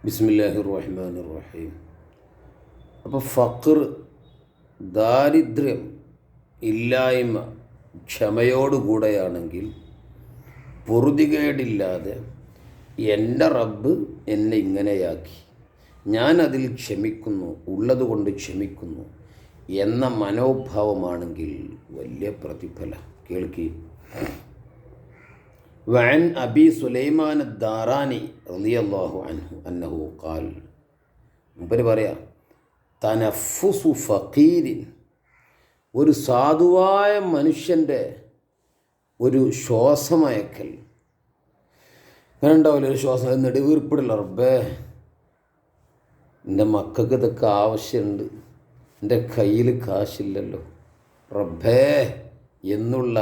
ബിസ്മില്ലാഹിർ റഹ്മാനിർ റഹീം. അപ്പോൾ ഫഖർ, ദാരിദ്ര്യം, ഇല്ലായ്മ ക്ഷമയോടുകൂടെയാണെങ്കിൽ, പൊറുതികേടില്ലാതെ എൻ്റെ റബ്ബ് എന്നെ ഇങ്ങനെയാക്കി, ഞാൻ അതിൽ ക്ഷമിക്കുന്നു, ഉള്ളതുകൊണ്ട് ക്ഷമിക്കുന്നു എന്ന മനോഭാവമാണെങ്കിൽ വലിയ പ്രതിഫലം. കേൾക്കി. വഅൻ അബി സുലൈമാൻ അദ്ദാറാനി റളിയല്ലാഹു അൻഹു അന്നഹു ഖാൽ, മുമ്പ് പറയാം, തനഫുസു ഫഖീരിൻ, ഒരു സാധുവായ മനുഷ്യൻ്റെ ഒരു ശ്വാസമയക്കൽ. അങ്ങനെ ഉണ്ടാവില്ല, ഒരു ശ്വാസം നെടുവീർപ്പിടില്ല. റബ്ബേ, എൻ്റെ മക്കൾക്ക് ഇതൊക്കെ ആവശ്യമുണ്ട്, എൻ്റെ കയ്യിൽ കാശില്ലല്ലോ റബ്ബേ എന്നുള്ള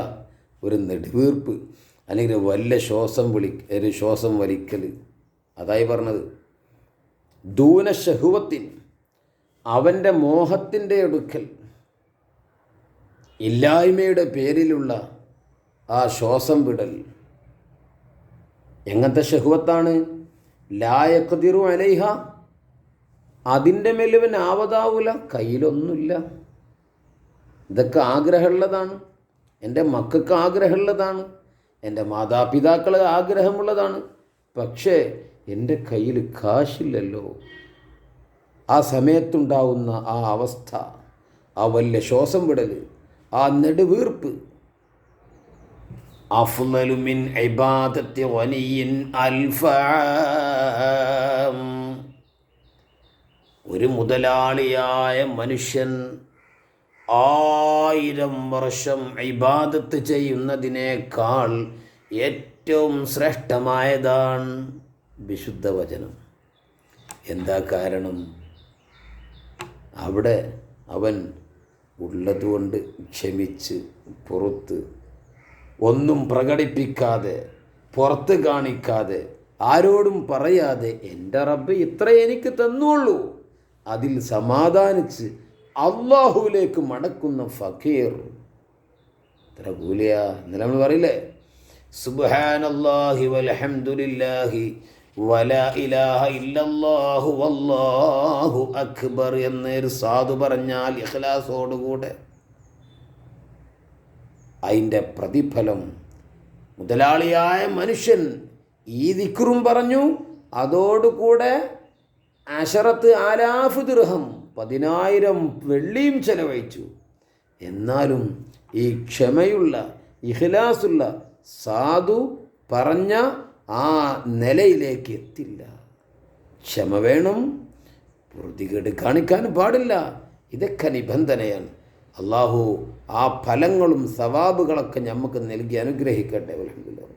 ഒരു നെടുവീർപ്പ്, അല്ലെങ്കിൽ വല്ല ഒരു ശ്വാസം വലിക്കൽ. അതായി പറഞ്ഞത് ദൂന ശഹുവത്തിൻ, അവൻ്റെ മോഹത്തിൻ്റെ അടുക്കൽ, ഇല്ലായ്മയുടെ പേരിലുള്ള ആ ശ്വാസം വിടൽ. എങ്ങനത്തെ ഷഹുവത്താണ്? ലാ യഖ്ദിറു അലൈഹ, അതിൻ്റെ മേലുവൻ ആവതാവൂല, കയ്യിലൊന്നുമില്ല. ഇതൊക്കെ ആഗ്രഹമുള്ളതാണ്, എൻ്റെ മക്കൾക്ക് ആഗ്രഹമുള്ളതാണ്, എൻ്റെ മാതാപിതാക്കൾ ആഗ്രഹമുള്ളതാണ്, പക്ഷേ എൻ്റെ കയ്യിൽ കാശില്ലല്ലോ. ആ സമയത്തുണ്ടാവുന്ന ആ അവസ്ഥ, ആ വലിയ ശ്വാസം വിടൽ, ആ നെടുവീർപ്പ്, അഫ്ളലു മിൻ ഇബാദത്തി ഗനിയിൻ അൽഫാം, ഒരു മുതലാളിയായ മനുഷ്യൻ 1000 വർഷം ഇബാദത്ത് ചെയ്യുന്നതിനേക്കാൾ ഏറ്റവും ശ്രേഷ്ഠമായതാണ് വിശുദ്ധ വചനം. എന്താ കാരണം? അവിടെ അവൻ ഉള്ളതുകൊണ്ട് ക്ഷമിച്ച്, പുറത്ത് ഒന്നും പ്രകടിപ്പിക്കാതെ, പുറത്ത് കാണിക്കാതെ, ആരോടും പറയാതെ, എൻ്റെ റബ്ബ് ഇത്ര എനിക്ക് തന്നുള്ളൂ, അതിൽ സമാധാനിച്ച് അള്ളാഹുവിലേക്ക് മടക്കുന്ന ഫഖീർ. ഇത്ര കൂലിയാ. ഇന്നലെ നമ്മൾ പറയില്ലേ, സുബ്ഹാനല്ലാഹി വൽഹംദുലില്ലാഹി വലാ ഇലാഹ ഇല്ലല്ലാഹു വല്ലാഹു അക്ബർ എന്നൊരു സാധു പറഞ്ഞാൽ ഇഖ്ലാസോടുകൂടെ, അതിൻ്റെ പ്രതിഫലം മുതലാളിയായ മനുഷ്യൻ ഈ ദിക്റും പറഞ്ഞു, അതോടുകൂടെ 10,000 ദിർഹം, 10,000 വെള്ളിയും ചെലവഴിച്ചു. എന്നാലും ഈ ക്ഷമയുള്ള, ഇഖ്ലാസുള്ള സാധു പറഞ്ഞ ആ നിലയിലേക്ക് എത്തില്ല. ക്ഷമ വേണം, പൊറുതികേട് കാണിക്കാൻ പാടില്ല. ഇതൊക്കെ നിബന്ധനയാണ്. അള്ളാഹു ആ ഫലങ്ങളും സവാബുകളൊക്കെ നമുക്ക് നൽകി അനുഗ്രഹിക്കട്ടെ. അൽഹംദുലില്ലാഹ്.